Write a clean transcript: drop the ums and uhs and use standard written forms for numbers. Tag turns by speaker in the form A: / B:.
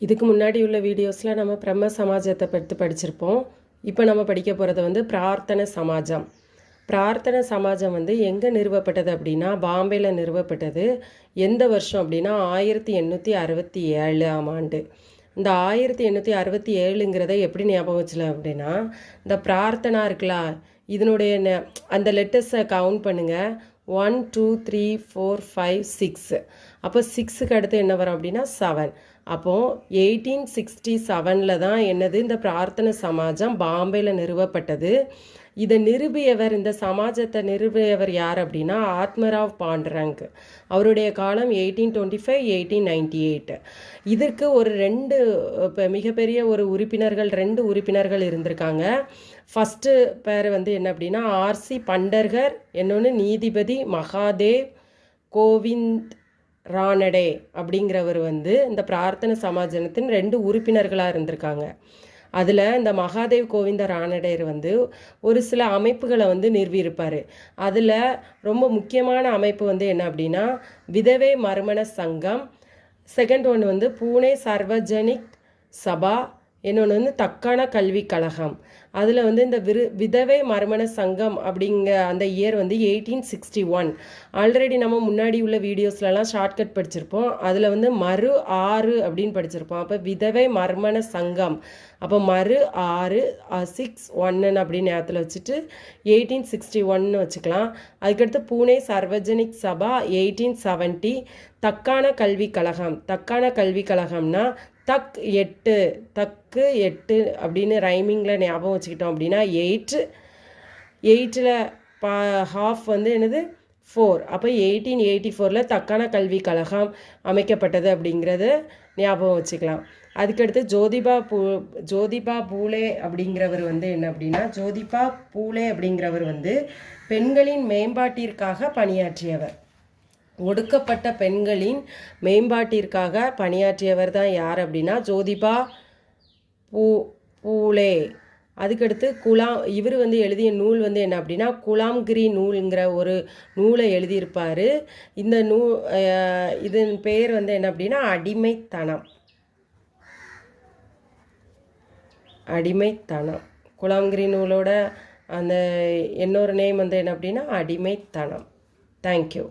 A: இதுக்கு முன்னாடி உள்ள வீடியோஸில் நம்ம பிரம்ம சமாஜத்தை பற்றி படிச்சிருப்போம். இப்போ நம்ம படிக்க போகிறது வந்து பிரார்த்தனை சமாஜம். பிரார்த்தனை சமாஜம் வந்து எங்கே நிறுவப்பட்டது அப்படின்னா பாம்பேயில் நிறுவப்பட்டது. எந்த வருஷம் அப்படின்னா 1867ஆம் ஆண்டு. இந்த 1867ங்கிறத எப்படி ஞாபகம் வச்சல அப்படின்னா, இந்த பிரார்த்தனா இருக்குல்ல, இதனுடைய அந்த லெட்டர்ஸை கவுண்ட் பண்ணுங்கள். 1 2 3 4 5 6. அப்போ 6க்கு அடுத்து என்ன வரும் அப்படின்னா 7. அப்போது 1867 தான் என்னது இந்த பிரார்த்தனை சமாஜம் பாம்பேயில் நிறுவப்பட்டது. இதை நிறுவியவர், இந்த சமாஜத்தை நிறுவியவர் யார் அப்படின்னா ஆத்மராவ் பாண்டரங். அவருடைய காலம் 1825 1898. இதற்கு ஒரு இப்போ மிகப்பெரிய ஒரு ரெண்டு உறுப்பினர்கள் இருந்திருக்காங்க. ஃபஸ்ட்டு பேர் வந்து என்ன அப்படின்னா ஆர்சி பண்டர்கர், இன்னொன்று நீதிபதி மகாதேவ் கோவிந்த் ரானடே அப்படிங்கிறவர் வந்து இந்த பிரார்த்தனை சமாஜத்தின் 2 உறுப்பினர்களாக இருந்திருக்காங்க. அதில் இந்த மகாதேவ் கோவிந்த ரானடேர் வந்து ஒரு சில அமைப்புகளை வந்து நிறுவியிருப்பார். அதில் ரொம்ப முக்கியமான அமைப்பு வந்து என்ன அப்படின்னா விதவை மறுமண சங்கம், செகண்ட் ஒன்று வந்து பூனே சர்வஜனிக் சபா, இன்னொன்று வந்து தக்கான கல்வி கழகம். அதில் வந்து இந்த விதவை மறுமண சங்கம் அப்படிங்கிற அந்த இயர் வந்து 1861. ஆல்ரெடி நம்ம முன்னாடி உள்ள வீடியோஸ்லலாம் ஷார்ட்கட் படிச்சிருப்போம். அதில் வந்து மறு 6 அப்படின்னு படிச்சிருப்போம். அப்போ விதவை மறுமண சங்கம், அப்போ மறு 6 6 1 அப்படின்னு நேரத்தில் வச்சுட்டு 1861 வச்சுக்கலாம். அதுக்கடுத்து பூனே சர்வஜனிக் சபா 1870. தக்கான கல்வி கழகம்னா தக் 8, தக்கு 8 அப்படின்னு ரைமிங்கில் ஞாபகம் வச்சுக்கிட்டோம் அப்படின்னா 8ல் ஹாஃப் வந்து என்னது 4. அப்போ 1884 தக்கான கல்வி கழகம் அமைக்கப்பட்டது அப்படிங்கிறது ஞாபகம் வச்சுக்கலாம். அதுக்கடுத்து ஜோதிபா பூலே அப்படிங்கிறவர் வந்து என்ன அப்படின்னா பூலே வந்து பெண்களின் மேம்பாட்டிற்காக பணியாற்றியவர். ஒடுக்கப்பட்ட பெண்களின் மேம்பாட்டிற்காக பணியாற்றியவர் தான் யார் அப்படின்னா ஜோதிபா பூலே. அதுக்கடுத்து இவர் வந்து எழுதிய நூல் வந்து என்ன அப்படின்னா குலாம்கிரி நூலுங்கிற ஒரு நூலை எழுதியிருப்பார். இந்த இதன் பெயர் வந்து என்ன அப்படின்னா அடிமைத்தனம். குலாம்கிரி நூலோட அந்த இன்னொரு நேம் வந்து என்ன அப்படின்னா அடிமைத்தனம். தேங்க்யூ.